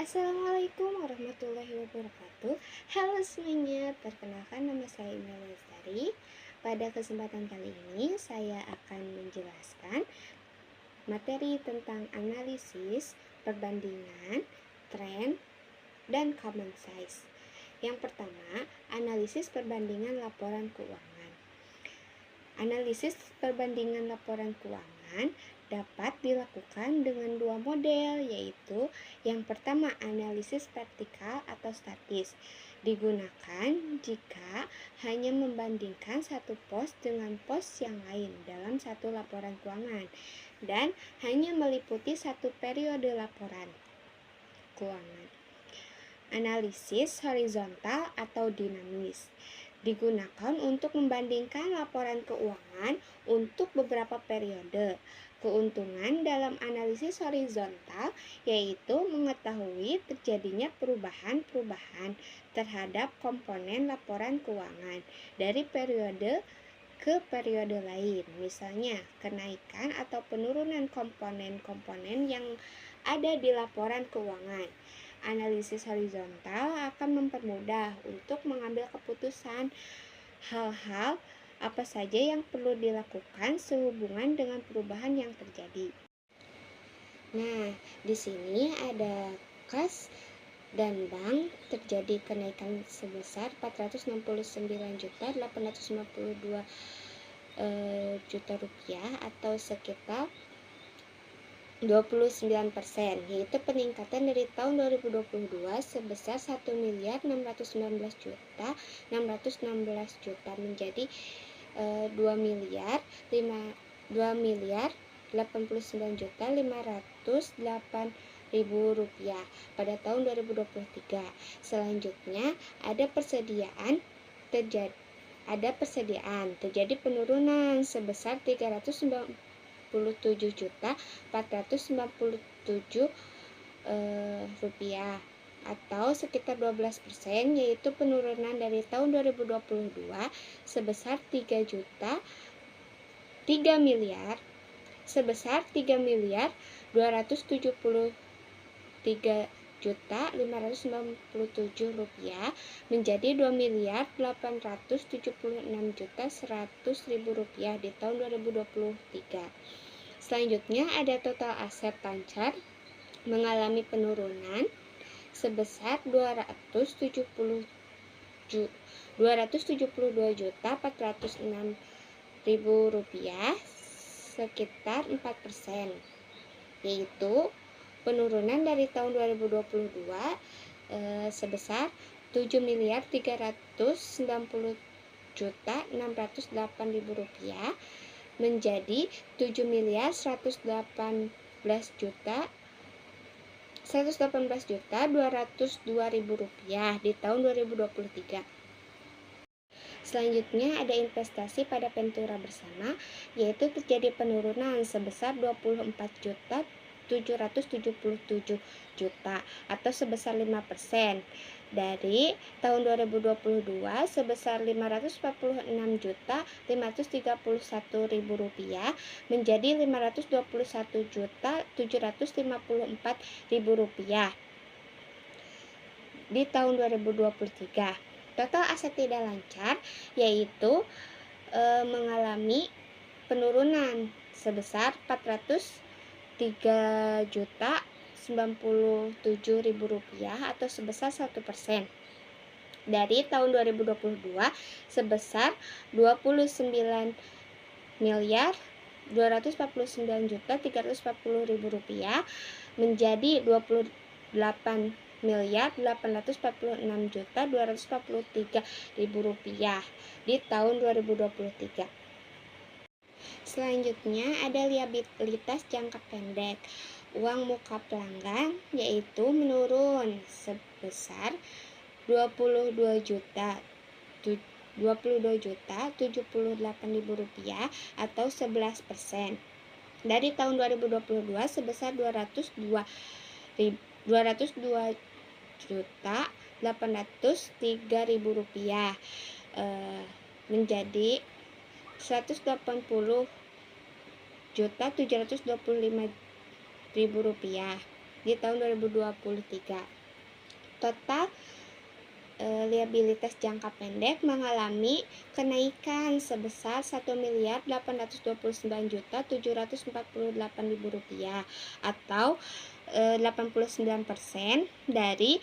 Assalamualaikum warahmatullahi wabarakatuh. Halo semuanya, perkenalkan nama saya Ina Lestari. Pada kesempatan kali ini saya akan menjelaskan materi tentang analisis, perbandingan, tren, dan common size. Yang pertama, analisis perbandingan laporan keuangan. Analisis perbandingan laporan keuangan dapat dilakukan dengan dua model, yaitu yang pertama analisis vertikal atau statis, digunakan jika hanya membandingkan satu pos dengan pos yang lain dalam satu laporan keuangan dan hanya meliputi satu periode laporan keuangan. Analisis horizontal atau dinamis digunakan untuk membandingkan laporan keuangan untuk beberapa periode. Keuntungan dalam analisis horizontal yaitu mengetahui terjadinya perubahan-perubahan terhadap komponen laporan keuangan dari periode ke periode lain, misalnya kenaikan atau penurunan komponen-komponen yang ada di laporan keuangan. Analisis horizontal akan mempermudah untuk mengambil keputusan hal-hal apa saja yang perlu dilakukan sehubungan dengan perubahan yang terjadi. Nah, di sini ada kas dan bank terjadi kenaikan sebesar 469.852 juta rupiah atau sekitar 29%, yaitu peningkatan dari tahun 2022 sebesar 1.619.616 juta menjadi 2.089.508.000 rupiah pada tahun 2023. Selanjutnya ada terjadi penurunan sebesar 397.497 rupiah atau sekitar 12%, yaitu penurunan dari tahun 2022 sebesar 3.273.597 rupiah menjadi 2.876.100.000 rupiah di tahun 2023. Selanjutnya ada total aset lancar mengalami penurunan sebesar 272.406.000 rupiah sekitar 4%, yaitu penurunan dari tahun 2022 sebesar 7.390.608.000 rupiah menjadi 7.118.202.000 rupiah di tahun 2023. Selanjutnya ada investasi pada Ventura bersama, yaitu terjadi penurunan sebesar 24.777 juta atau sebesar 5% dari tahun 2022 sebesar 546.531.000 rupiah menjadi 521.754.000 rupiah di tahun 2023. Total aset tidak lancar yaitu mengalami penurunan sebesar 403.097.000 rupiah atau sebesar 1% dari tahun 2022 sebesar 29.249.340.000 rupiah menjadi 28.846.243.000 rupiah di tahun 2023. Selanjutnya ada liabilitas jangka pendek. Uang muka pelanggan yaitu menurun sebesar 22.078.000 rupiah atau 11% dari tahun 2022 sebesar 202.803.000 rupiah menjadi 180.725.000 rupiah di tahun 2023. Total liabilitas jangka pendek mengalami kenaikan sebesar Rp1.829.748.000 atau 89% dari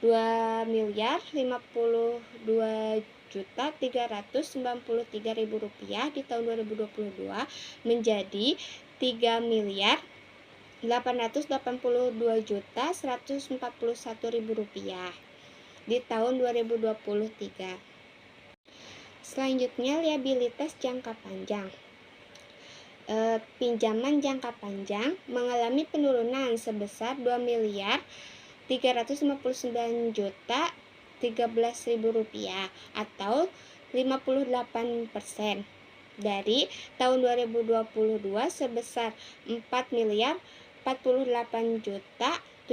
Rp2.052.393.000 di tahun 2022 menjadi Rp3.882.141.000 di tahun 2023. Selanjutnya, liabilitas jangka panjang. Pinjaman jangka panjang mengalami penurunan sebesar Rp2.359.013.000 atau 58% dari tahun 2022 sebesar Rp4.048.767.000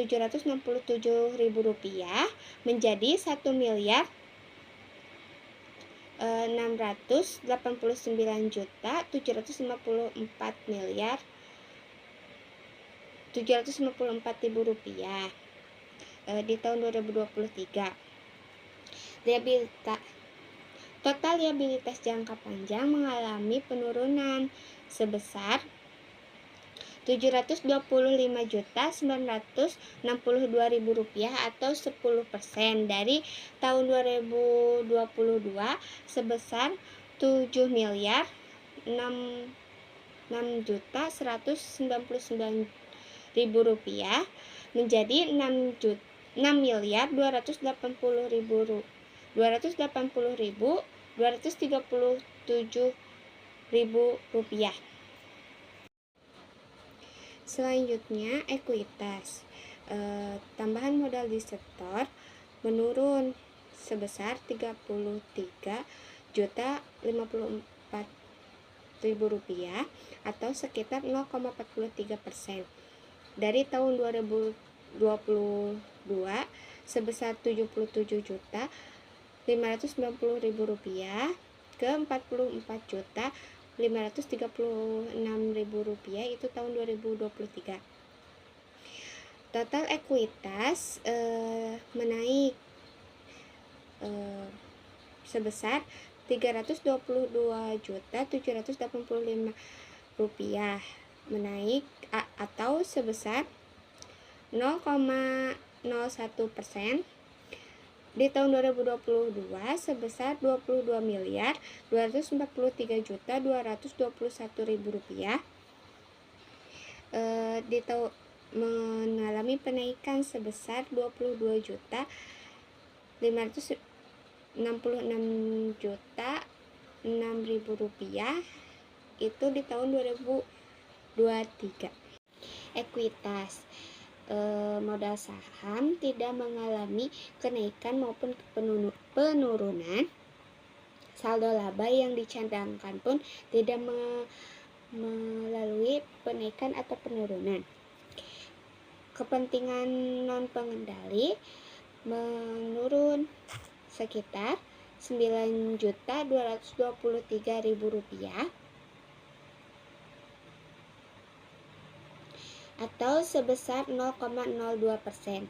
menjadi Rp1.689.754.000 di tahun 2023. Total liabilitas jangka panjang mengalami penurunan sebesar Rp725.962.000 atau 10% dari tahun 2022 sebesar Rp6.199.000 menjadi Rp6.280.237.000. Selanjutnya, ekuitas. Tambahan modal di sektor menurun sebesar Rp33.054.000 atau sekitar 0,43% dari tahun 2022 sebesar Rp77.590.000 ke Rp44.536.000 itu tahun 2023. Total ekuitas menaik sebesar Rp322.785.000 menaik atau sebesar 0,01%. Di tahun 2022 sebesar Rp22.243.221.000 mengalami penaikan sebesar Rp22.566.006.000 itu di tahun 2023. Ekuitas modal saham tidak mengalami kenaikan maupun penurunan. Saldo laba yang dicadangkan pun tidak melalui penaikan atau penurunan. Kepentingan non pengendali menurun sekitar Rp9.223.000 atau sebesar 0,02%,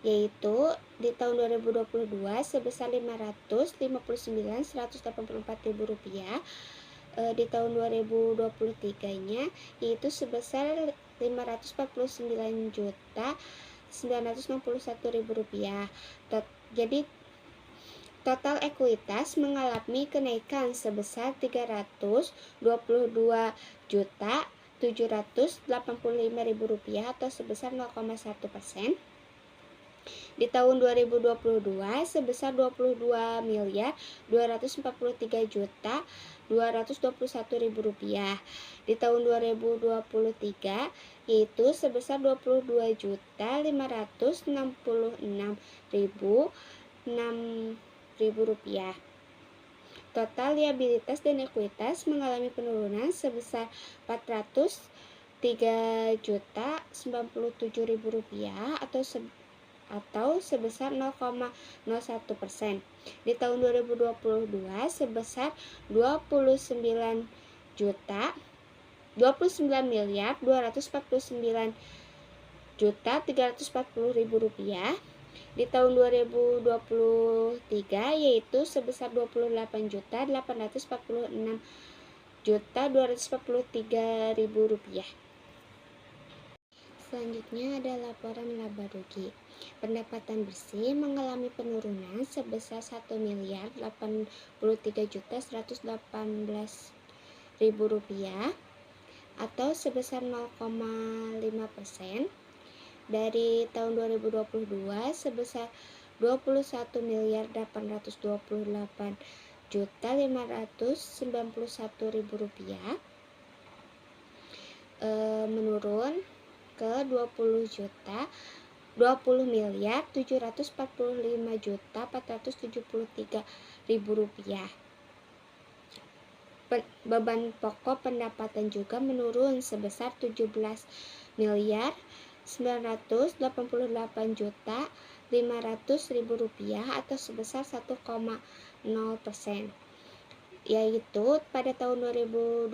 yaitu di tahun 2022 sebesar Rp559.184.000, di tahun 2023-nya yaitu sebesar Rp549.961.000. Jadi total ekuitas mengalami kenaikan sebesar Rp322.785.000 atau sebesar 0,1%. Di tahun 2022 sebesar Rp22.243.221.000. Di tahun 2023 yaitu sebesar Rp22.566.006. Total liabilitas dan ekuitas mengalami penurunan sebesar Rp403.097.000 atau sebesar 0,01%. Di tahun 2022 sebesar Rp29.249.000 Rp11.340.000. Di tahun 2023 yaitu sebesar Rp28.846.243.000. Selanjutnya ada laporan laba rugi. Pendapatan bersih mengalami penurunan sebesar Rp1.833.118.000 atau sebesar 0,5% dari tahun 2022 sebesar Rp21.828.591.000 menurun ke Rp20.745.473.000. Beban pokok pendapatan juga menurun sebesar Rp17.988.500.000 atau sebesar 1,0%, yaitu pada tahun 2022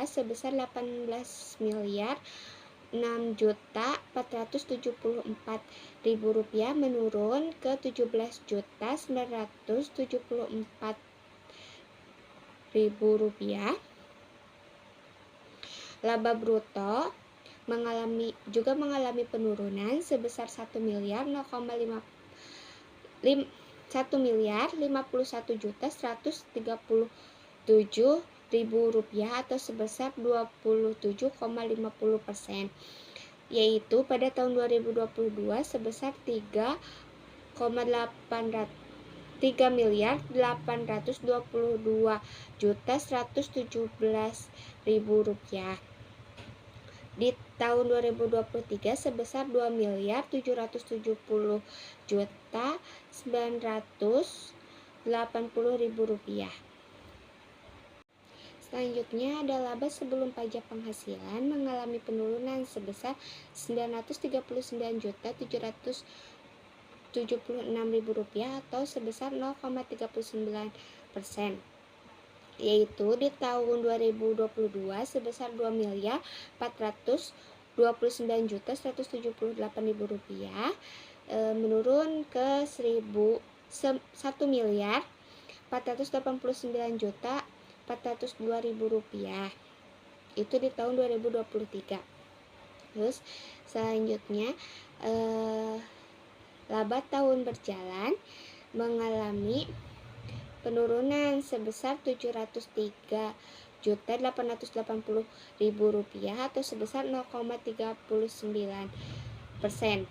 sebesar Rp18.6.474.000 menurun ke Rp17.974.000. Laba bruto juga mengalami penurunan sebesar Rp1.051.137.000 atau sebesar 27,50%, yaitu pada tahun 2022 sebesar Rp3.822.117.000. Di tahun 2023 sebesar Rp2.770.980.000. Selanjutnya ada laba sebelum pajak penghasilan mengalami penurunan sebesar Rp939.776.000 atau sebesar 0,39%, yaitu di tahun 2022 sebesar Rp2.429.178.000 menurun ke Rp1.489.402.000. Itu di tahun 2023. Terus selanjutnya laba tahun berjalan mengalami penurunan sebesar Rp703.880.000 atau sebesar 0,39%,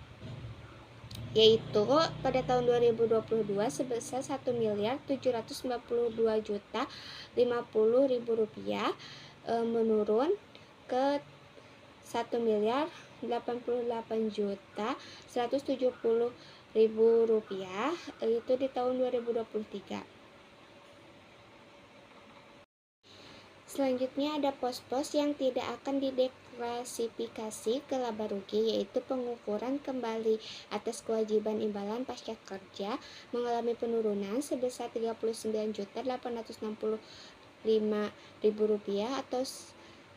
yaitu pada tahun 2022 sebesar Rp1.792.050.000 menurun ke Rp1.088.170.000 itu di tahun 2023. Selanjutnya ada pos-pos yang tidak akan dideklasifikasi ke laba rugi, yaitu pengukuran kembali atas kewajiban imbalan pasca kerja mengalami penurunan sebesar Rp39.865.000 atau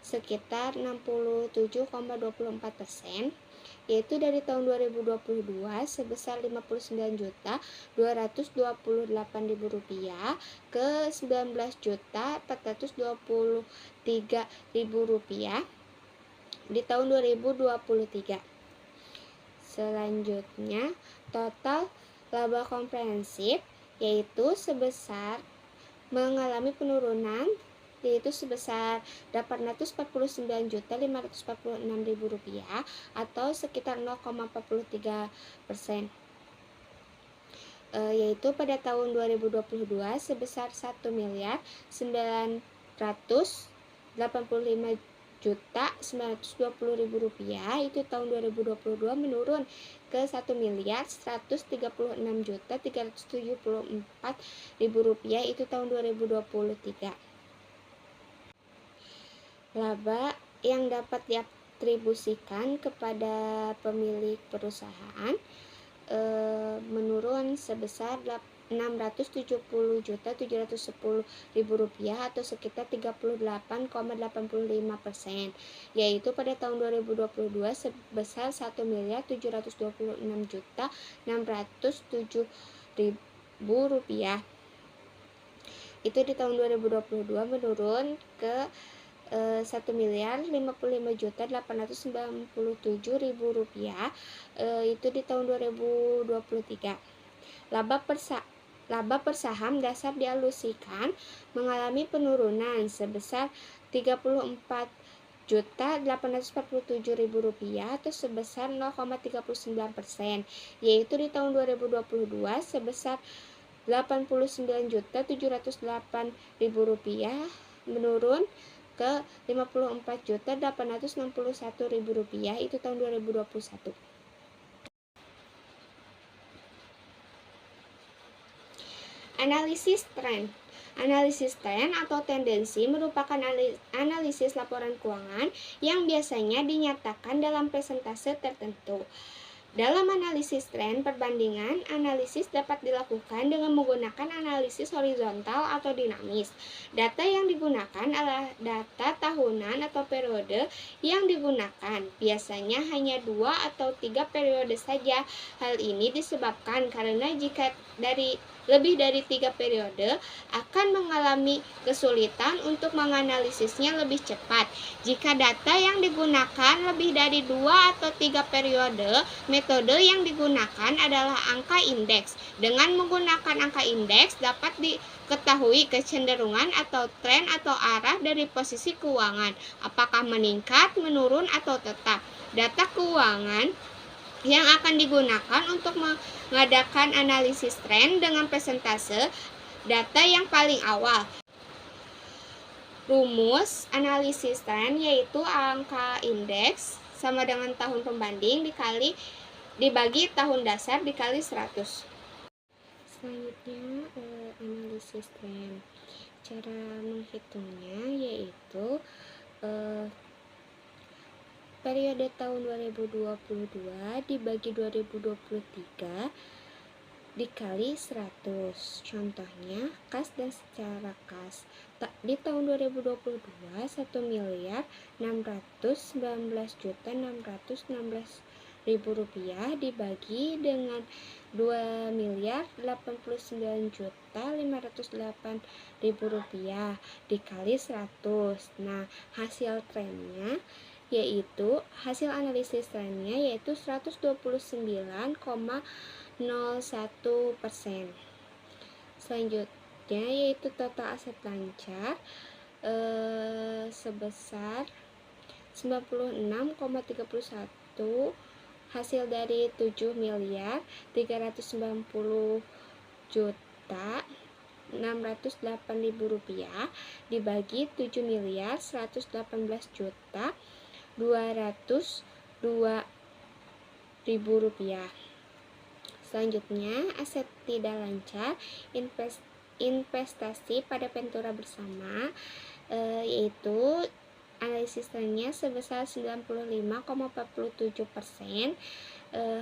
sekitar 67,24%, yaitu dari tahun 2022 sebesar Rp15.228.000 ke Rp19.423.000 di tahun 2023. Selanjutnya total laba komprehensif yaitu sebesar mengalami penurunan yaitu sebesar Rp849.546.000 atau sekitar 0,43%, yaitu pada tahun 2022 sebesar Rp1.985.920.000. Itu tahun 2022 menurun ke Rp1.156.374.000 itu tahun 2023. Laba yang dapat diatribusikan kepada pemilik perusahaan menurun penurunan sebesar Rp670.710.000 atau sekitar 38,85%, yaitu pada tahun 2022 sebesar Rp1.726.607.000. Itu di tahun 2022 menurun ke Rp1.055.897.000 itu di tahun 2023. Laba per saham dasar dialusikan mengalami penurunan sebesar Rp34.847.000 atau sebesar 0,39%, yaitu di tahun 2022 sebesar Rp89.708.000 menurun ke Rp54.861.000 itu tahun 2021. Analisis tren. Analisis tren atau tendensi merupakan analisis laporan keuangan yang biasanya dinyatakan dalam persentase tertentu. Dalam analisis tren perbandingan, analisis dapat dilakukan dengan menggunakan analisis horizontal atau dinamis. Data yang digunakan adalah data tahunan atau periode yang digunakan. Biasanya hanya 2 atau 3 periode saja. Hal ini disebabkan karena jika lebih dari 3 periode akan mengalami kesulitan untuk menganalisisnya lebih cepat. Jika data yang digunakan lebih dari 2 atau 3 periode, metode yang digunakan adalah angka indeks. Dengan menggunakan angka indeks dapat diketahui kecenderungan atau tren atau arah dari posisi keuangan, apakah meningkat, menurun, atau tetap. Data keuangan yang akan digunakan untuk mengadakan analisis tren dengan persentase data yang paling awal. Rumus analisis tren yaitu angka indeks sama dengan tahun pembanding dibagi tahun dasar dikali 100. Selanjutnya analisis tren. Cara menghitungnya yaitu periode tahun 2022 dibagi 2023 dikali 100. Contohnya kas dan secara kas. Di tahun 2022 Rp1.619.616.000 dibagi dengan Rp2.089.508.000 dikali 100. Nah, hasil trennya yaitu hasil analisis trennya yaitu 129,01%. Selanjutnya yaitu total aset lancar sebesar 96,31 hasil dari 7.390.608.000 dibagi 7.111.202.000. Selanjutnya, aset tidak lancar, investasi pada Ventura bersama, yaitu analisis trennya sebesar 95,47%,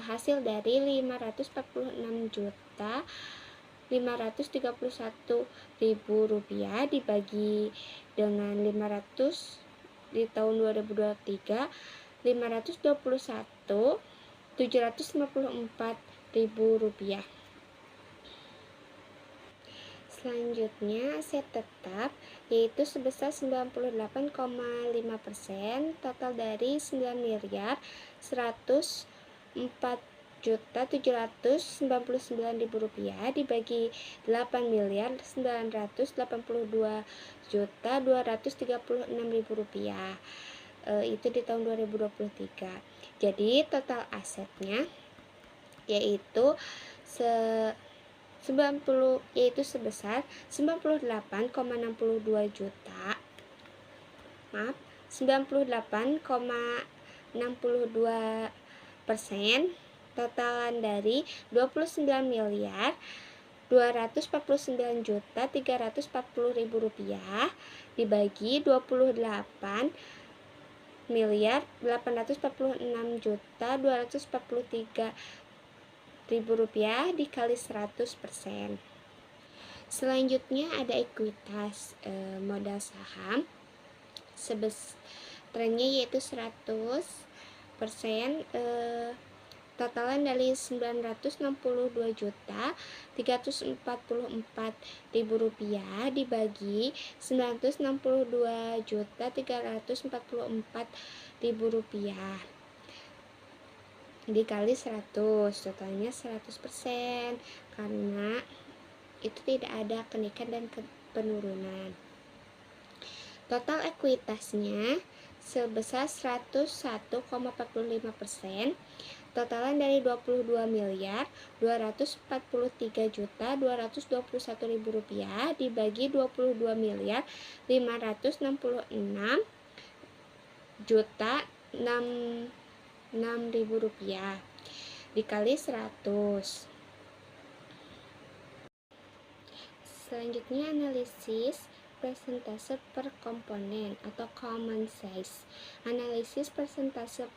hasil dari 546.531.000 dibagi dengan 500 di tahun 2023 521.754.000. Selanjutnya aset tetap yaitu sebesar 98,5%, total dari 9.104.799.000 dibagi 8.982.236.000 itu di tahun 2023. Jadi total asetnya yaitu sebesar 98,62 juta. 98,62%, totalan dari 29.249.340.000 dibagi 28.846.243 Rp100.000 dikali 100%. Selanjutnya ada ekuitas modal saham trennya yaitu 100%, totalan dari Rp962.344.000 dibagi Rp92.344.000 dikali 100, totalnya 100%, karena itu tidak ada kenaikan dan penurunan. Total ekuitasnya sebesar 101,45%, totalan dari Rp22.243.221.000 dibagi Rp22.566.006.000 dikali 100. Selanjutnya analisis persentase per komponen atau common size. Analisis persentase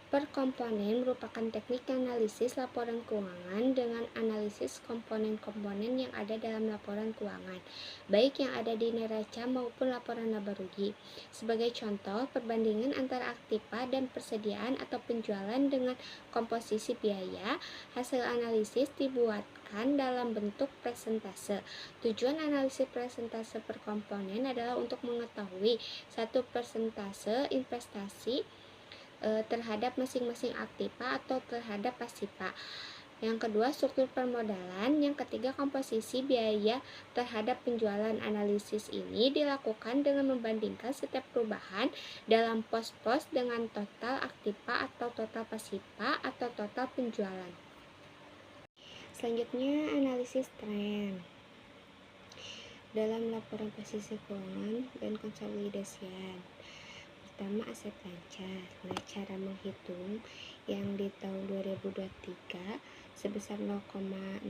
per komponen merupakan teknik analisis laporan keuangan dengan analisis komponen-komponen yang ada dalam laporan keuangan, baik yang ada di neraca maupun laporan laba rugi. Sebagai contoh, perbandingan antara aktiva dan persediaan atau penjualan dengan komposisi biaya. Hasil analisis dibuatkan dalam bentuk presentase. Tujuan analisis persentase per komponen adalah untuk mengetahui satu persentase investasi terhadap masing-masing aktiva atau terhadap pasiva. Yang kedua, struktur permodalan. Yang ketiga, komposisi biaya terhadap penjualan. Analisis ini dilakukan dengan membandingkan setiap perubahan dalam pos-pos dengan total aktiva atau total pasiva atau total penjualan. Selanjutnya, analisis tren. Dalam laporan posisi keuangan dan konsolidasian. Pertama, aset lancar. Nah, cara menghitung yang di tahun 2023 sebesar 0,07%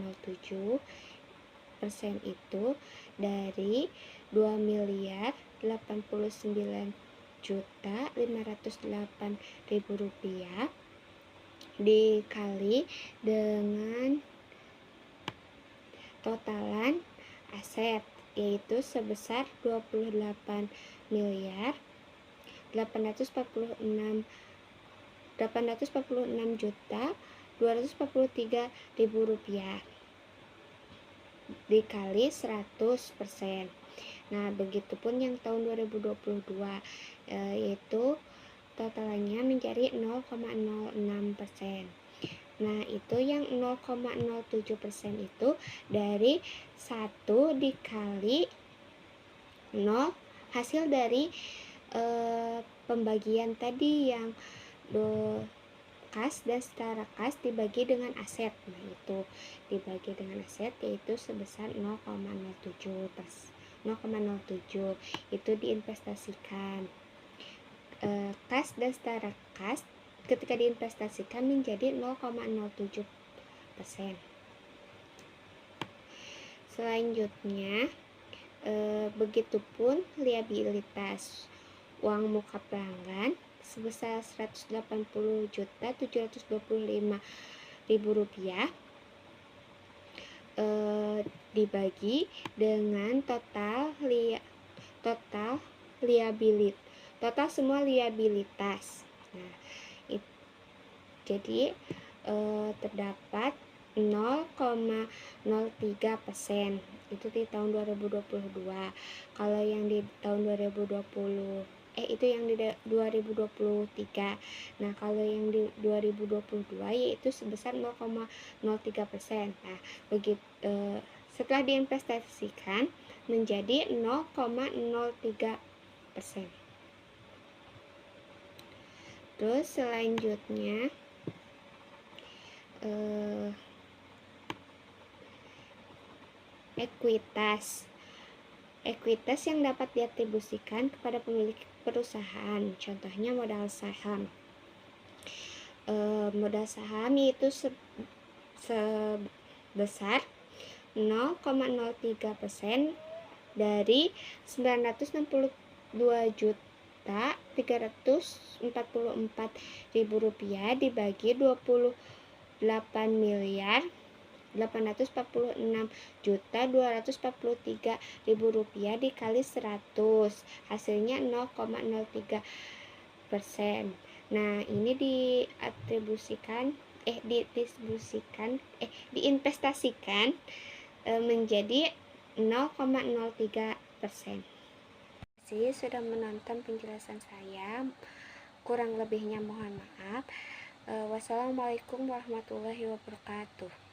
itu dari Rp2.089.508.000 dikali dengan totalan aset yaitu sebesar 28.846.243.000 dikali 100%. Nah, begitupun yang tahun 2022 yaitu totalannya menjadi 0,06%. Nah, itu yang 0,07% itu dari 1 dikali 0 hasil dari pembagian tadi yang kas dan setara kas dibagi dengan aset. Nah, itu dibagi dengan aset yaitu sebesar 0,07 itu diinvestasikan. Kas dan setara kas ketika diinvestasikan menjadi 0,07%. Selanjutnya begitupun liabilitas. Uang muka pelanggan sebesar Rp180.725.000 dibagi dengan total semua liabilitas. Nah, jadi terdapat 0,03% itu di tahun 2022. Kalau yang di tahun 2023. Nah, kalau yang di 2022 yaitu sebesar 0,03%. Nah, setelah diinvestasikan menjadi 0,03%. Terus selanjutnya ekuitas yang dapat diatribusikan kepada pemilik perusahaan. Contohnya modal saham. Modal saham yaitu sebesar 0,03% dari Rp962.344.000 dibagi 20 8.846.243.000 dikali 100, hasilnya 0,03%. Nah, ini diinvestasikan menjadi 0,03%. Sudah menonton penjelasan saya, kurang lebihnya mohon maaf. Wassalamualaikum warahmatullahi wabarakatuh.